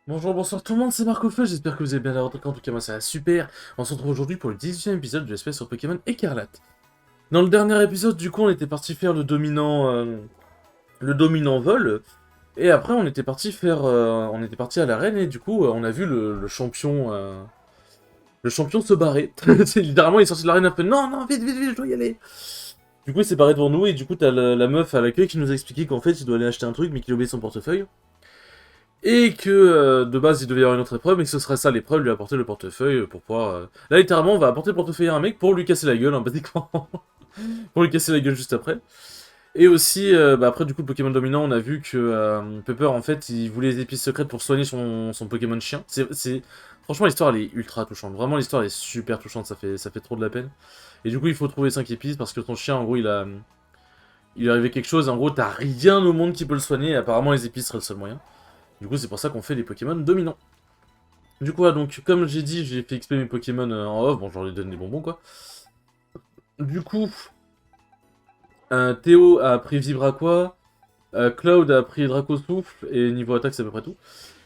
Bonjour, bonsoir tout le monde, c'est Marco Feu, j'espère que vous allez bien la rentrée, en tout cas moi ça va super. On se retrouve aujourd'hui pour le 18e épisode de l'espèce sur Pokémon Écarlate. Dans le dernier épisode, du coup, on était parti faire le dominant vol, et après on était parti faire, on était parti à l'arène, et du coup on a vu le champion se barrer. Littéralement il est sorti de l'arène après, non, non, vite, vite, vite, je dois y aller. Du coup il s'est barré devant nous, et du coup t'as la meuf à l'accueil qui nous a expliqué qu'en fait il doit aller acheter un truc, mais qu'il a oublié son portefeuille. Et que de base il devait y avoir une autre épreuve, mais que ce serait ça l'épreuve, lui apporter le portefeuille pour pouvoir... Là littéralement on va apporter le portefeuille à un mec pour lui casser la gueule, hein, basiquement. Pour lui casser la gueule juste après. Et aussi, après du coup le Pokémon dominant, on a vu que Pepper en fait il voulait les épices secrètes pour soigner son Pokémon chien. Franchement l'histoire elle est ultra touchante, vraiment l'histoire elle est super touchante, ça fait trop de la peine. Et du coup il faut trouver 5 épices parce que ton chien en gros il est arrivé quelque chose, en gros t'as rien au monde qui peut le soigner et apparemment les épices seraient le seul moyen. Du coup, c'est pour ça qu'on fait les Pokémon dominants. Du coup, donc, comme j'ai dit, j'ai fait XP mes Pokémon en off. Bon, j'en ai donné des bonbons, quoi. Du coup, Théo a appris Vibraqua. Cloud a appris Draco Souffle. Et niveau attaque, c'est à peu près tout.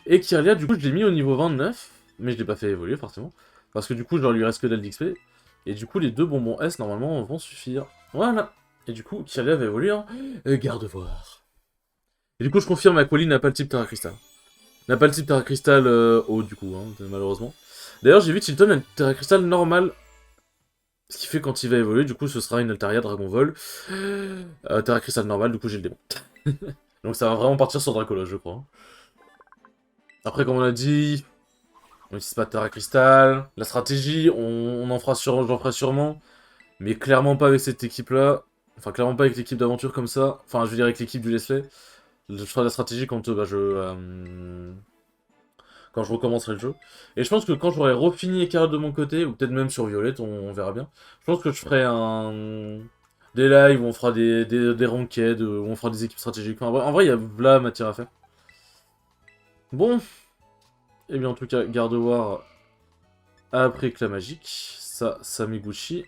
Et Kirlia, du coup, je l'ai mis au niveau 29. Mais je l'ai pas fait évoluer, forcément. Parce que du coup, genre, lui reste que dalle d'XP. Et du coup, les deux bonbons S, normalement, vont suffire. Voilà. Et du coup, Kirlia va évoluer en Gardevoir. Et du coup, je confirme, Aqualine n'a pas le type Terra Crystal. N'a pas le type Terra Crystal haut, du coup, hein, malheureusement. D'ailleurs, j'ai vu Chilton a une Terra Crystal normale. Ce qui fait quand il va évoluer, du coup, ce sera une Altaria Dragon Vol. Terra Crystal normale, du coup, j'ai le démon. Donc ça va vraiment partir sur Dracolos, je crois. Après, comme on a dit, on n'utilise pas de Terra Crystal. La stratégie, on en fera j'en ferai sûrement. Mais clairement pas avec cette équipe-là. Enfin, clairement pas avec l'équipe d'aventure comme ça. Enfin, je veux dire avec l'équipe du Let's Play. Je ferai la stratégie quand quand je recommencerai le jeu. Et je pense que quand j'aurai refini Écarlate de mon côté, ou peut-être même sur Violette, on verra bien, je pense que je ferai des lives où on fera des ranked, où on fera des équipes stratégiques. Enfin, en vrai, il y a là matière à faire. Bon, et bien en tout cas, Gardevoir a appris Éclat Magique, ça, Samiguchi.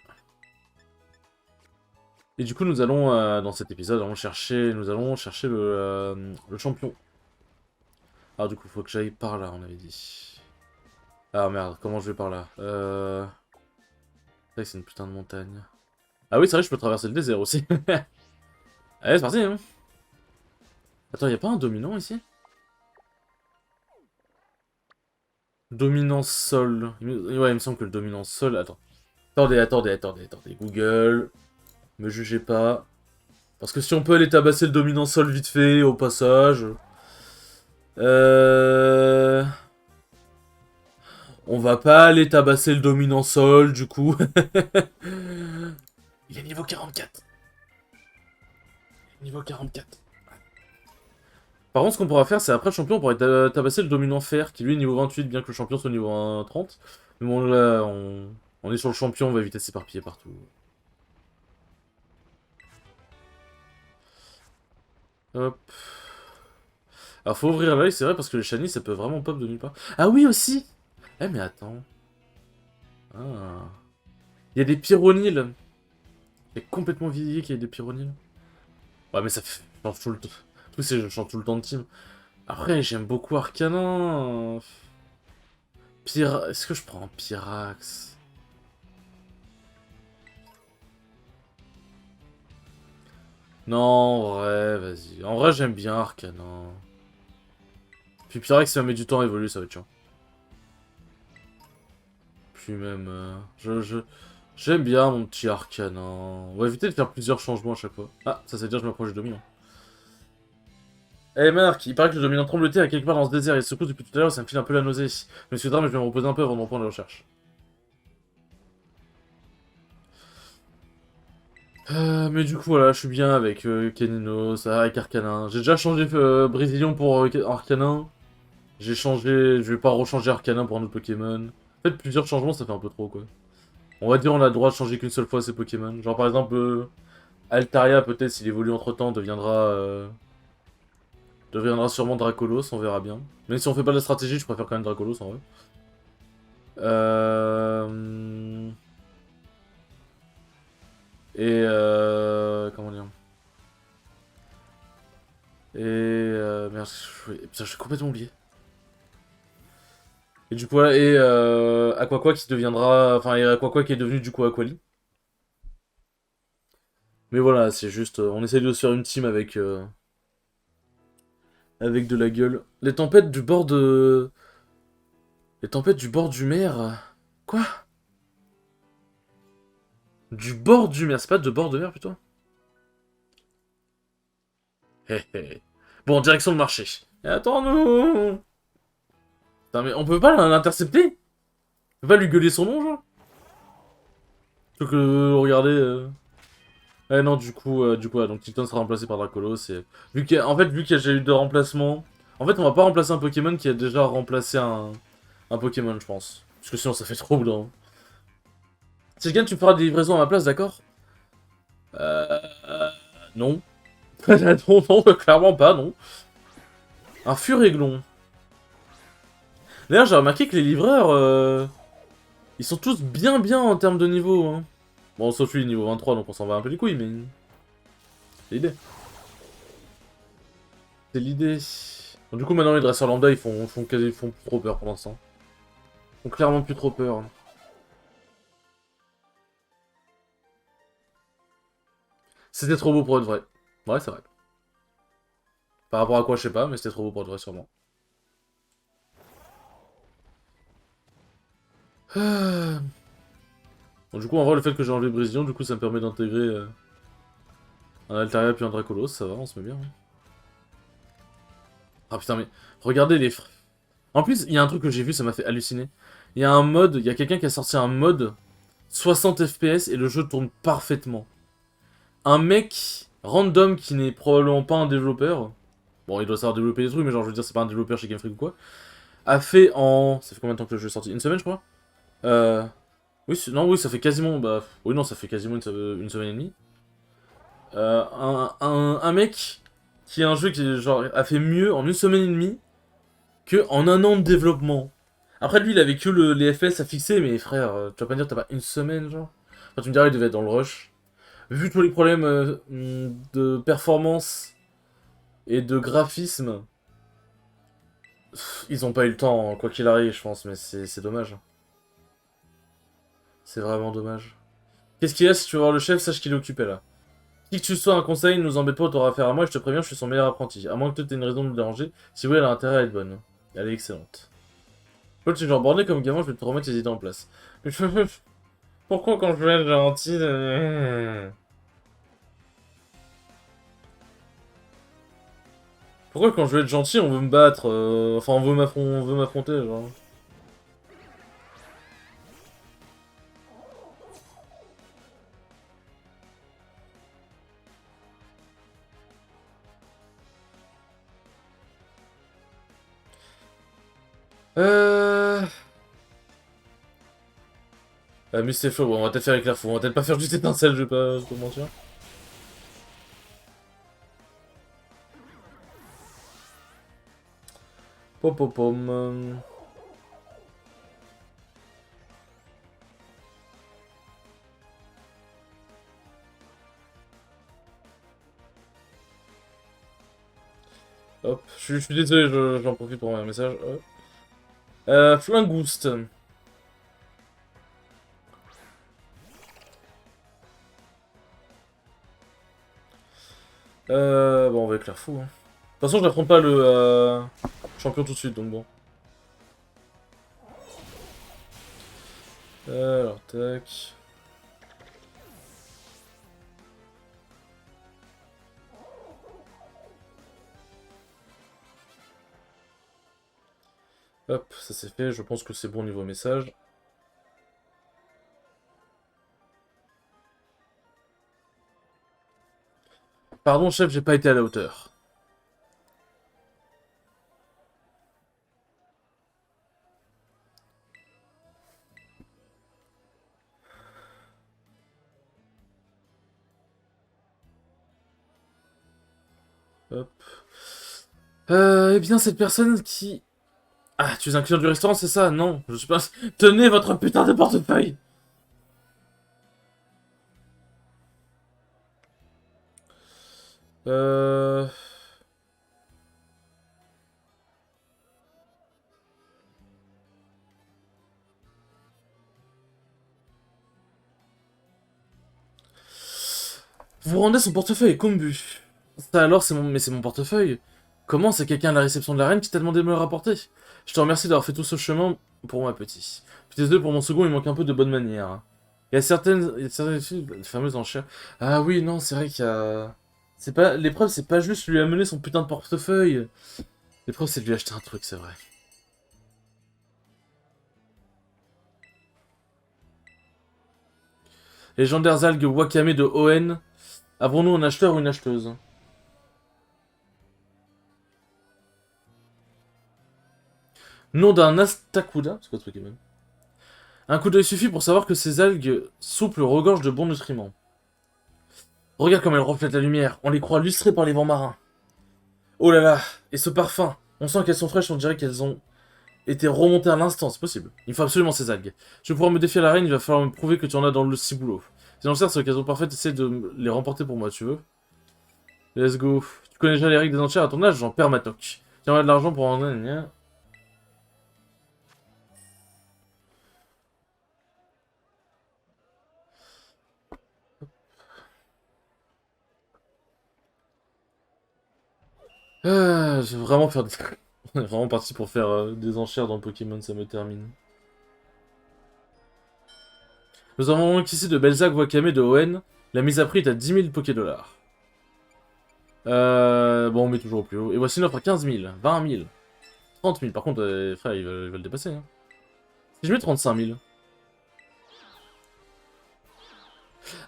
Et du coup, nous allons, dans cet épisode, nous allons chercher le champion. Ah, du coup, faut que j'aille par là, on avait dit. Ah merde, comment je vais par là c'est une putain de montagne. Ah oui, c'est vrai, je peux traverser le désert aussi. Allez, c'est parti, hein. Attends, y'a pas un dominant ici? Dominant sol. Ouais, il me semble que le dominant sol... Attends. Attendez. Google, me jugez pas. Parce que si on peut aller tabasser le dominant sol vite fait, au passage... Euh... On va pas aller tabasser le dominant sol, du coup. Il est niveau 44. Niveau 44. Par contre, ce qu'on pourra faire, c'est après le champion, on pourrait tabasser le dominant fer, qui lui est niveau 28, bien que le champion soit niveau 30. Mais bon, là, on est sur le champion, on va éviter de s'éparpiller partout. Hop. Alors, faut ouvrir l'œil, c'est vrai, parce que les shiny, ça peut vraiment pop de nulle part. Ah oui, aussi. Eh, mais attends. Ah. Il y a des pyroniles. C'est complètement vieilli qu'il y ait des pyroniles. Ouais, mais ça fait... Je change tout le temps. Le truc, c'est que je change tout le temps de team. Après, j'aime beaucoup Arcanin. Est-ce que je prends un Pyrax? Non, en vrai, vas-y. En vrai, j'aime bien Arcanin. Puis Pyrax, ça met du temps à évoluer, ça va être chiant. Puis même... J'aime bien mon petit Arcanin. On va éviter de faire plusieurs changements à chaque fois. Ah, ça veut dire que je m'approche du dominant. Eh Marc, il paraît que le dominant trembloté est quelque part dans ce désert. Il se secoue depuis tout à l'heure, ça me file un peu la nausée. Monsieur Dram, je vais me reposer un peu avant de reprendre les recherches. Mais du coup, voilà, je suis bien avec Caninos, avec Arcanin. J'ai déjà changé Brésilien pour Arcanin. J'ai changé, je vais pas rechanger Arcanin pour un autre Pokémon. En fait, plusieurs changements, ça fait un peu trop, quoi. On va dire on a le droit de changer qu'une seule fois ses Pokémon. Genre, par exemple, Altaria, peut-être, s'il évolue entre-temps, deviendra sûrement Dracolos, on verra bien. Même si on fait pas de la stratégie, je préfère quand même Dracolos, en vrai. Euh... Comment dire? Merde, putain, j'ai complètement oublié. Et du coup, voilà, et Aquaqua qui deviendra... Enfin, et Aquaqua qui est devenu du coup Aquali. Mais voilà, c'est juste... on essaye de se faire une team avec de la gueule. Les tempêtes du bord de... Les tempêtes du bord du mer... Quoi? Du bord du mer, c'est pas de bord de mer plutôt? Hé hé. Bon, direction le marché. Attends-nous. Putain, mais on peut pas l'intercepter? On peut pas lui gueuler son nom, genre? Plutôt que regarder... Eh non, du coup, ouais, donc Tilton sera remplacé par Dracolos, et... En fait, vu qu'il y a déjà eu deux remplacements... En fait, on va pas remplacer un Pokémon qui a déjà remplacé un Pokémon, je pense. Parce que sinon, ça fait trop boulot. Si quelqu'un, tu me feras des livraisons à ma place, d'accord? Non. Non, non, clairement pas, non. Un Furéglon. D'ailleurs, j'ai remarqué que les livreurs, ils sont tous bien en termes de niveau, hein. Bon, sauf lui, niveau 23, donc on s'en va un peu les couilles, mais... C'est l'idée. C'est l'idée. Bon, du coup, maintenant, les dresseurs lambda, ils font plus trop peur pour l'instant. Ils font clairement plus trop peur. C'était trop beau pour être vrai. Ouais, c'est vrai. Par rapport à quoi, je sais pas, mais c'était trop beau pour être vrai, sûrement. Ah. Bon, du coup, en vrai, le fait que j'ai enlevé Brésilien, du coup, ça me permet d'intégrer un Altaria puis un Dracolos, ça va, on se met bien. Hein. Ah putain, mais regardez les... En plus, il y a un truc que j'ai vu, ça m'a fait halluciner. Il y a un mode, il y a quelqu'un qui a sorti un mode 60 FPS et le jeu tourne parfaitement. Un mec random qui n'est probablement pas un développeur, bon, il doit savoir développer des trucs, mais genre, je veux dire, c'est pas un développeur chez Game Freak ou quoi, a fait en... Ça fait combien de temps que le jeu est sorti? Une semaine, je crois. Oui, non, oui, ça fait quasiment... Bah, oui, non, ça fait quasiment une semaine et demie. Un mec qui a un jeu qui genre, a fait mieux en une semaine et demie que en un an de développement. Après, lui, il avait que les FPS à fixer, mais frère, tu vas pas me dire t'as pas une semaine, genre? Enfin, tu me diras, il devait être dans le rush. Vu tous les problèmes de performance et de graphisme, ils ont pas eu le temps, quoi qu'il arrive, je pense, mais c'est dommage. C'est vraiment dommage. Qu'est-ce qu'il y a si tu veux voir le chef, sache qu'il est occupé là. Qui que tu sois, un conseil, nous embête pas, t'auras affaire à moi, et je te préviens, je suis son meilleur apprenti. À moins que tu aies une raison de me déranger. Si oui, elle a intérêt à être bonne. Elle est excellente. Toi, tu es genre borné comme gamin, je vais te remettre tes idées en place. Pourquoi quand je veux être gentil... Pourquoi quand je veux être gentil, on veut me battre Enfin, on veut m'affronter, genre. Euh... mais c'est chaud, bon, on va peut-être faire éclair fou, on va peut-être pas faire juste étincelle, je vais pas mentir. Pom pom pom. Hop, je suis désolé, j'en profite pour envoyer un message. Hop. Flingouste. Bon, on va éclair fou. Hein. De toute façon, je n'affronte pas le champion tout de suite, donc bon. Alors, tac. Hop, ça c'est fait, je pense que c'est bon niveau message. Pardon, chef, j'ai pas été à la hauteur. Hop. Eh bien, cette personne qui... Ah, tu es un client du restaurant, c'est ça? Non, je suis pas... Tenez votre putain de portefeuille! Euh... Vous rendez son portefeuille, Kombu. Ça alors, mais c'est mon portefeuille. Comment c'est quelqu'un à la réception de la reine qui t'a demandé de me le rapporter? Je te remercie d'avoir fait tout ce chemin pour moi, petit. Puis désolé pour mon second, il manque un peu de bonne manière. Il y a certaines filles, les fameuses enchères. Ah oui, non, c'est vrai qu'il y a... C'est pas... L'épreuve, c'est pas juste lui amener son putain de portefeuille. L'épreuve, c'est de lui acheter un truc, c'est vrai. Légendaires algues Wakame de Oen. Avons-nous un acheteur ou une acheteuse? Nom d'un Astakuda, c'est quoi ce Pokémon? Un coup d'œil suffit pour savoir que ces algues souples regorgent de bons nutriments. Regarde comme elles reflètent la lumière, on les croit lustrées par les vents marins. Oh là là, et ce parfum, on sent qu'elles sont fraîches, on dirait qu'elles ont été remontées à l'instant, c'est possible. Il faut absolument ces algues. Je vais pouvoir me défier à la reine, il va falloir me prouver que tu en as dans le ciboulot. Sinon, c'est l'occasion parfaite, essaie de les remporter pour moi, tu veux? Let's go. Tu connais déjà les règles des enchères à ton âge, j'en perds ma toque. Tu en as de l'argent pour en... Je vais vraiment faire des... On est vraiment parti pour faire des enchères dans Pokémon, ça me termine. Nous avons donc ici de Belzac Wakame de Oen. La mise à prix est à 10 000 Pokédollars. Bon, on met toujours au plus haut. Et voici une offre à 15 000, 20 000, 30 000. Par contre, frère, ils veulent dépasser. Hein. Si je mets 35 000.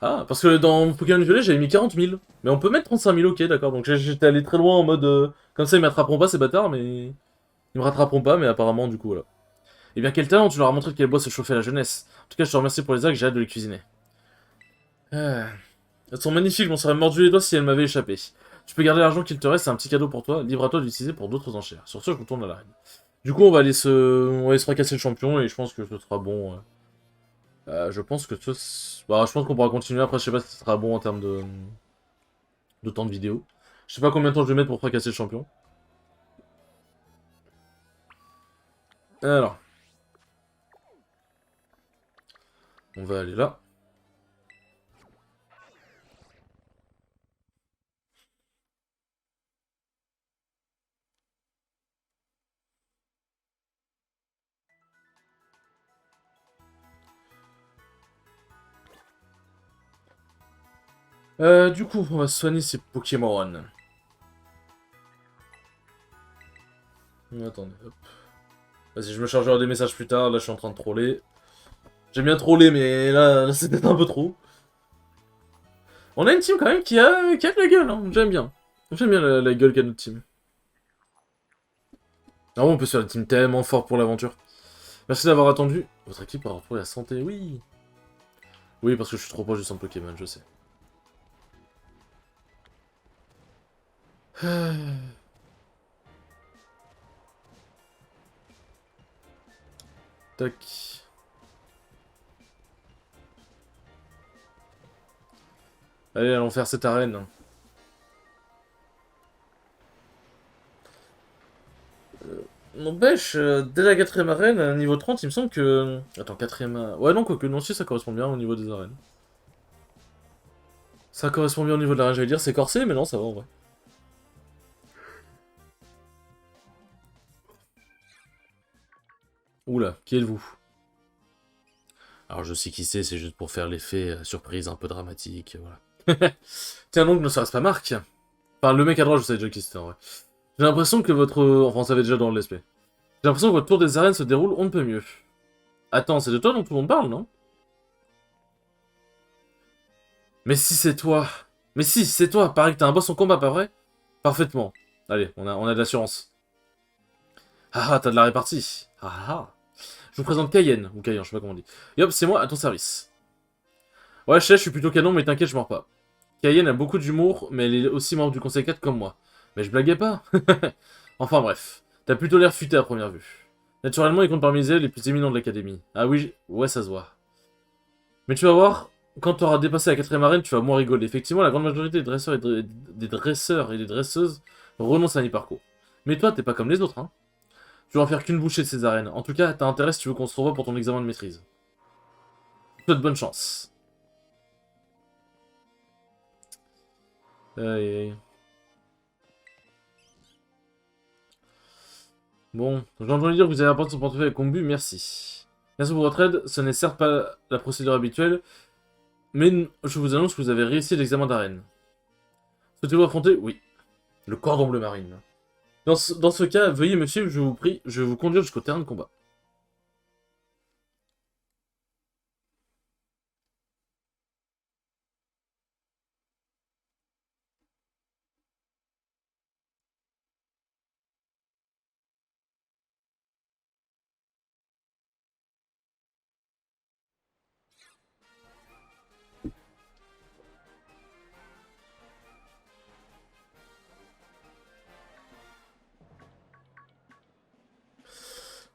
Ah, parce que dans Pokémon Violet, j'avais mis 40 000. Mais on peut mettre 35 000, ok, d'accord. Donc j'étais allé très loin en mode... comme ça, ils m'attraperont pas, ces bâtards, mais... Ils me rattraperont pas, mais apparemment, du coup, voilà. Eh bien, quel talent, tu leur as montré de quel bois se chauffait la jeunesse. En tout cas, je te remercie pour les actes, j'ai hâte de les cuisiner. Ah. Elles sont magnifiques, je m'en serais mordu les doigts si elles m'avaient échappé. Tu peux garder l'argent qu'il te reste, c'est un petit cadeau pour toi. Libre à toi de l'utiliser pour d'autres enchères. Sur ce, je retourne à l'arène. Du coup, on va aller se fracasser le champion et je pense que ce sera bon. Je pense que bah, je pense qu'on pourra continuer. Après, je sais pas si ce sera bon en termes de temps de vidéo. Je sais pas combien de temps je vais mettre pour fracasser le champion. Alors, on va aller là. Du coup, on va soigner ces Pokémon. Attendez, hop. Vas-y, je me chargerai des messages plus tard. Là, je suis en train de troller. J'aime bien troller, mais là c'était un peu trop. On a une team quand même qui a de la gueule, hein. J'aime bien. J'aime bien la gueule qu'a notre team. Ah bon, on peut se faire une team tellement fort pour l'aventure. Merci d'avoir attendu. Votre équipe a retrouvé la santé, oui. Oui, parce que je suis trop proche du centre Pokémon, je sais. Tac. Allez, allons faire cette arène. N'empêche, dès la 4ème arène, à niveau 30, il me semble que... Attends, 4ème... Ouais, non, quoique, non, si, ça correspond bien au niveau des arènes. Ça correspond bien au niveau de l'arène, j'allais dire, c'est corsé, mais non, ça va en vrai. Oula, qui êtes-vous? Alors, je sais qui c'est juste pour faire l'effet surprise un peu dramatique, voilà. Tiens donc, ne serait-ce pas Marc? Enfin, le mec à droite, je savais déjà qui c'était en vrai. J'ai l'impression que votre... Enfin, on savait déjà dans le let's play. J'ai l'impression que votre tour des arènes se déroule on ne peut mieux. Attends, c'est de toi dont tout le monde parle, non? Mais si c'est toi... Mais si, c'est toi, pareil que t'as un boss en combat, pas vrai? Parfaitement. Allez, on a de l'assurance. Ah ah, t'as de la répartie. Ah ah. Je vous présente Cayenne, ou Cayenne, je sais pas comment on dit. Et hop, c'est moi, à ton service. Ouais, je suis plutôt canon, mais t'inquiète, je mords pas. Cayenne a beaucoup d'humour, mais elle est aussi membre du Conseil 4 comme moi. Mais je blaguais pas. Enfin bref, t'as plutôt l'air futé à première vue. Naturellement, il compte parmi les élèves les plus éminents de l'académie. Ah oui, ouais, ça se voit. Mais tu vas voir, quand tu auras dépassé la 4ème arène, tu vas moins rigoler. Effectivement, la grande majorité des dresseurs et des dresseuses renoncent à mi-parcours. Mais toi, t'es pas comme les autres, hein. Tu vas en faire qu'une bouchée de ces arènes. En tout cas, t'as intérêt si tu veux qu'on se revoie pour ton examen de maîtrise. Je te souhaite bonne chance. Aïe, aïe. Bon, j'ai entendu dire que vous avez apporté son portefeuille à Combu, merci. Merci pour votre aide, ce n'est certes pas la procédure habituelle, mais je vous annonce que vous avez réussi l'examen d'arène. Souhaitez-vous affronter? Oui. Le cordon bleu marine. Dans ce cas, veuillez me suivre, je vous prie, je vais vous conduire jusqu'au terrain de combat.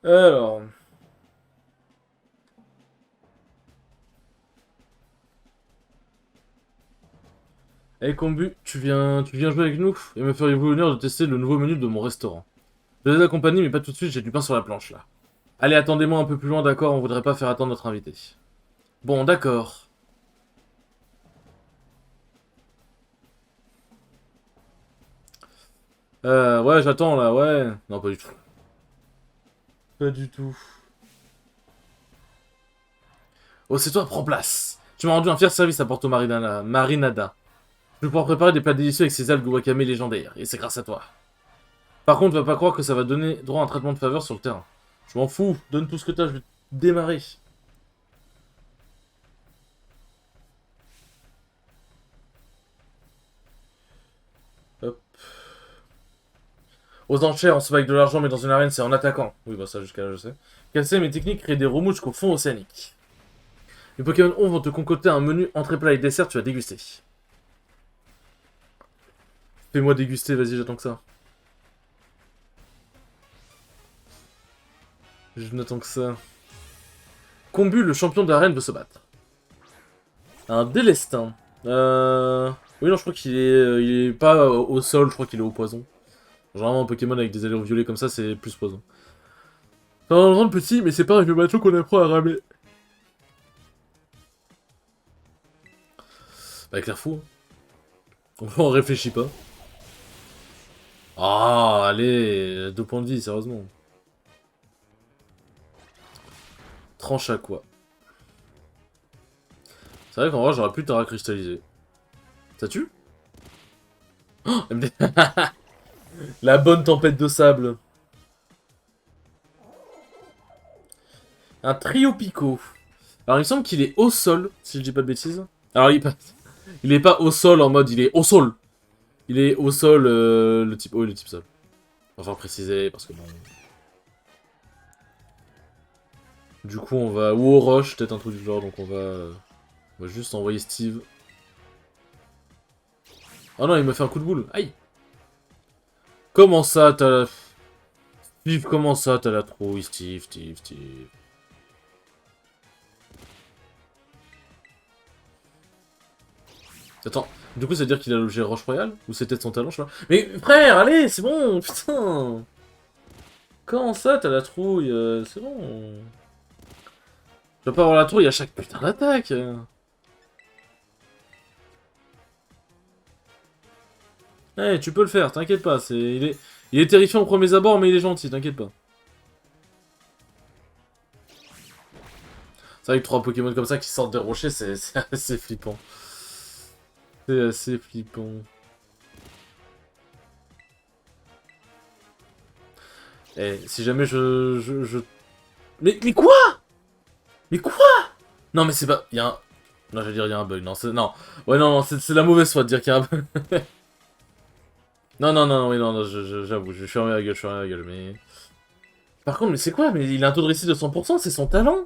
Alors... Hey Combu, tu viens jouer avec nous? Et me feriez-vous l'honneur de tester le nouveau menu de mon restaurant? Je vais les accompagner, mais pas tout de suite, j'ai du pain sur la planche, là. Allez, attendez-moi un peu plus loin, d'accord? On voudrait pas faire attendre notre invité. Bon, d'accord. Ouais, j'attends, là, ouais. Non, pas du tout. Pas du tout. Oh, c'est toi, prends place. Tu m'as rendu un fier service à Porto Marinada. Je vais pouvoir préparer des plats délicieux avec ces algues wakame légendaires, et c'est grâce à toi. Par contre, va pas croire que ça va donner droit à un traitement de faveur sur le terrain. Je m'en fous, donne tout ce que t'as, je vais démarrer. Hop. Aux enchères, on se bat avec de l'argent, mais dans une arène, c'est en attaquant. Oui, bah ça, jusqu'à là, je sais. Casser mes techniques créent des remous jusqu'au fond océanique. Les Pokémon 11 vont te concocter un menu entrée plat et dessert, tu vas déguster. Fais-moi déguster, vas-y, j'attends que ça. Je n'attends que ça. Combu, le champion d'arène, veut se battre. Un Délestin. Oui, non, je crois qu'il est pas au sol, je crois qu'il est au poison. Généralement, un Pokémon avec des allures violets comme ça, c'est plus poison. Ça va le rendre petit, mais c'est pas avec le bateau qu'on apprend à ramer. Bah, clair fou. On réfléchit pas. Ah, allez, 2 points de vie, sérieusement. Tranche à quoi? C'est vrai qu'en vrai, j'aurais pu Tara cristalliser. Ça tue? Oh, MD. La bonne tempête de sable. Un trio pico. Alors, il me semble qu'il est au sol, si je dis pas de bêtises. Alors, il est pas au sol en mode il est au sol. Il est au sol, le type... Oh, le type sol. Enfin, préciser, parce que bon... Du coup, on va... Ou au rush, peut-être un truc du genre, donc on va juste envoyer Steve. Oh non, il m'a fait un coup de boule. Aïe. Comment ça, t'as la... Steve, comment ça, t'as la trouille, Steve, Steve, Steve. Attends, du coup, ça veut dire qu'il a logé Roche Royale? Ou c'est peut-être son talent, je sais pas. Mais frère, allez, c'est bon, putain. Comment ça, t'as la trouille? C'est bon. Je dois pas avoir la trouille à chaque putain d'attaque. Eh, tu peux le faire, t'inquiète pas. Il est terrifiant au premier abord, mais il est gentil, t'inquiète pas. C'est vrai que 3 Pokémon comme ça qui sortent des rochers, c'est assez flippant. C'est assez flippant. Eh, si jamais Mais quoi? Mais quoi? Non, mais c'est pas... Il y a un... Non, j'allais dire, il y a un bug. Non, non. Ouais, non, non, c'est la mauvaise foi de dire qu'il y a un bug. Non, non, non, oui, non, non, j'avoue, je vais fermer la gueule, je ferme la gueule, mais... Par contre, mais c'est quoi? Mais il a un taux de réussite de 100%, c'est son talent?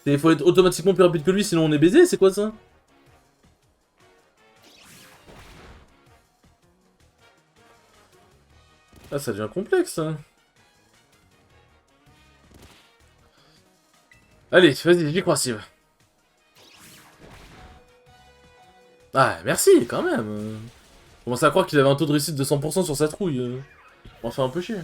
Il faut être automatiquement plus rapide que lui, sinon on est baisé, c'est quoi ça? Ah, ça devient complexe, hein. Allez, vas-y, j'y crois, Steve. Ah, merci, quand même. Je commençais à croire qu'il avait un taux de réussite de 100% sur sa trouille. On va faire un peu chier.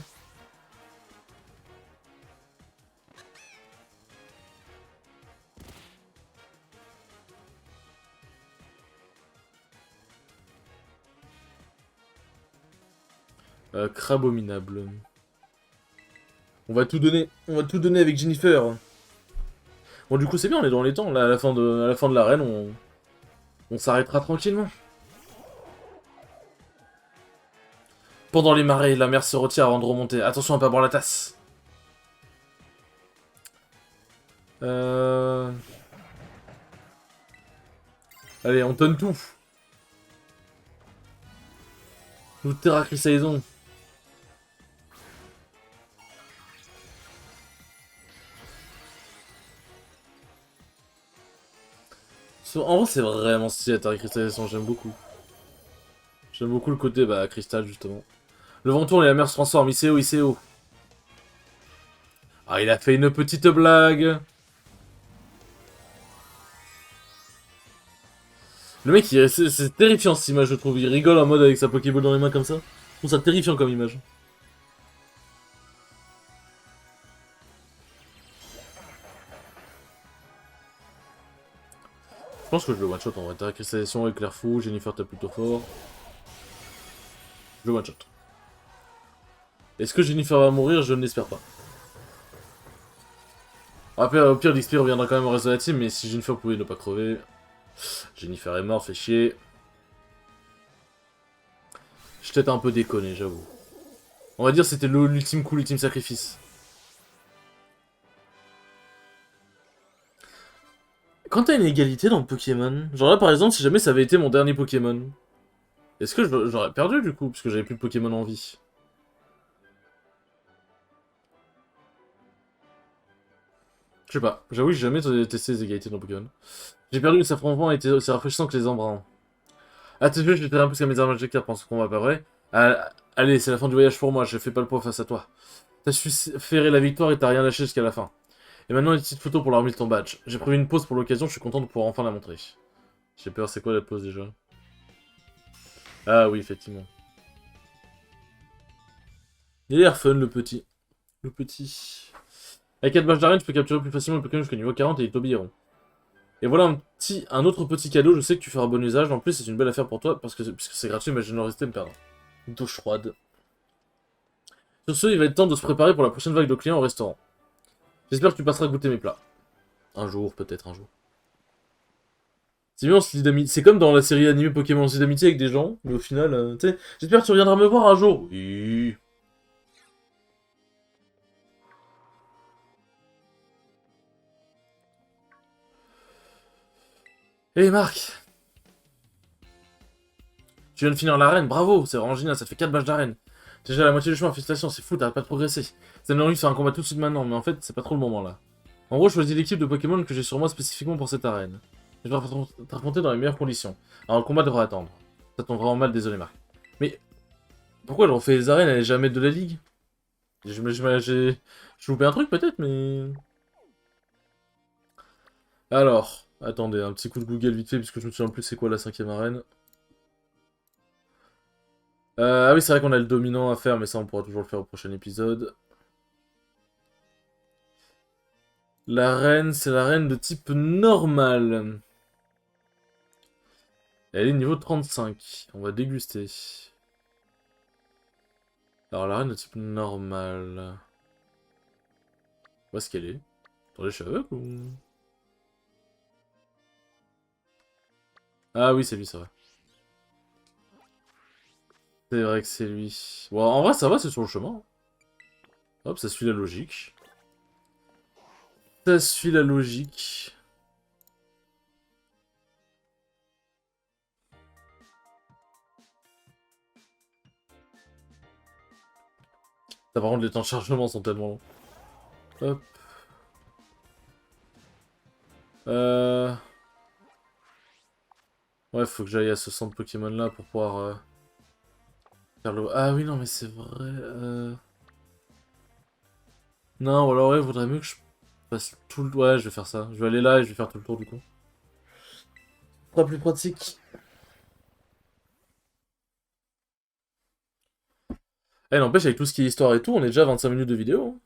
Crabominable. On va tout donner. On va tout donner avec Jennifer. Bon, du coup, c'est bien, on est dans les temps. Là, à la fin de l'arène, on s'arrêtera tranquillement. Pendant les marées, la mer se retire avant de remonter. Attention à pas boire la tasse. Allez, on tonne tout. Nous terra crissaison. En vrai, c'est vraiment stylé, Terra cristallisation, j'aime beaucoup. J'aime beaucoup le côté, bah, cristal, justement. Le vent tourne et la mer se transforme. ICO, ICO. Ah, il a fait une petite blague. Le mec, c'est terrifiant cette image, je trouve. Il rigole en mode avec sa Pokéball dans les mains comme ça. Je trouve ça terrifiant comme image. Je pense que je le one-shot en vrai. Terra cristallisation, éclair fou, Jennifer tape plutôt fort. Je le one-shot. Est-ce que Jennifer va mourir? Je ne l'espère pas. Après, au pire, l'XP reviendra quand même au reste de la team, mais si Jennifer pouvait ne pas crever... Jennifer est mort, fait chier. Je peut-être un peu déconné, j'avoue. On va dire c'était l'ultime coup, l'ultime sacrifice. Quand t'as une égalité dans le Pokémon, genre là par exemple, si jamais ça avait été mon dernier Pokémon, est-ce que j'aurais perdu du coup, parce que j'avais plus de Pokémon en vie? Je sais pas, j'avoue que j'ai jamais testé les égalités dans Pokémon. J'ai perdu, mais ça franchement était aussi rafraîchissant que les embruns. Ah, t'es joué, je vais te un peu ce qu'à mes armes injecteurs pendant ce combat, pas vrai? Allez, c'est la fin du voyage pour moi, je fais pas le poids face à toi. T'as su ferrer la victoire et t'as rien lâché jusqu'à la fin. Et maintenant, une petite photo pour leur remettre ton badge. J'ai prévu une pause pour l'occasion, je suis content de pouvoir enfin la montrer. J'ai peur, c'est quoi la pause déjà? Ah oui, effectivement. Il a l'air fun, le petit. Le petit. Avec 4 badges d'arène, je peux capturer plus facilement le Pokémon jusqu'au niveau 40 et ils t'obéiront. Et voilà un autre petit cadeau, je sais que tu feras bon usage. En plus, c'est une belle affaire pour toi, puisque c'est gratuit, mais je n'aurais resté me perdre. Une douche froide. Sur ce, il va être temps de se préparer pour la prochaine vague de clients au restaurant. J'espère que tu passeras goûter mes plats. Un jour, peut-être un jour. C'est bien, on se lie d'amitié. C'est comme dans la série animée Pokémon, on se lie d'amitié avec des gens, mais au final, tu sais, j'espère que tu reviendras me voir un jour. Oui. Hé Marc, tu viens de finir l'arène, bravo, c'est vraiment génial, ça te fait 4 badges d'arène. T'es déjà à la moitié du chemin, félicitations, c'est fou, t'arrêtes pas de progresser. Ça donne envie de faire un combat tout de suite maintenant, mais en fait, c'est pas trop le moment là. En gros, je choisis l'équipe de Pokémon que j'ai sur moi spécifiquement pour cette arène. Je vais t'affronter dans les meilleures conditions. Alors le combat devra attendre. Ça tombe vraiment mal, désolé Marc. Mais pourquoi elle refait les arènes, elle est jamais de la ligue? J'ai loupé un truc peut-être, mais... Alors, attendez, un petit coup de Google vite fait, puisque je me souviens plus c'est quoi la 5ème arène. Ah oui, c'est vrai qu'on a le dominant à faire, mais ça on pourra toujours le faire au prochain épisode. L'arène, c'est l'arène de type normal. Elle est niveau 35. On va déguster. Alors l'arène de type normal. Où est-ce qu'elle est? Attendez, je suis aveugle ou... Ah oui, c'est lui, ça va. C'est vrai que c'est lui. Bon, en vrai, ça va, c'est sur le chemin. Hop, ça suit la logique. Ça suit la logique. Ça, par contre, les temps de chargement sont tellement longs. Hop. Ouais, faut que j'aille à ce centre Pokémon là pour pouvoir faire le... Ah oui, non, mais c'est vrai. Non, ou alors ouais, vaudrait mieux que je fasse tout le... Ouais, je vais faire ça. Je vais aller là et je vais faire tout le tour du coup. Ce sera plus pratique. Eh, n'empêche, avec tout ce qui est histoire et tout, on est déjà à 25 minutes de vidéo. Hein.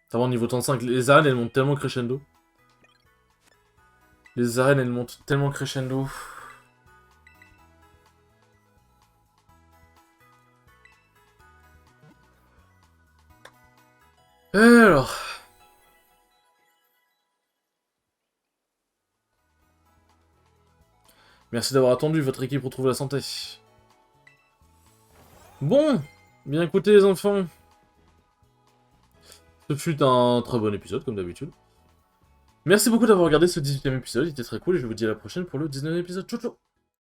T'as voir niveau 35, les arènes elles montent tellement crescendo. Les arènes elles montent tellement crescendo. Alors... Merci d'avoir attendu, votre équipe retrouve la santé. Bon, bien écoutez les enfants. Ce fut un très bon épisode, comme d'habitude. Merci beaucoup d'avoir regardé ce 18e épisode, il était très cool, et je vous dis à la prochaine pour le 19e épisode. Ciao ciao.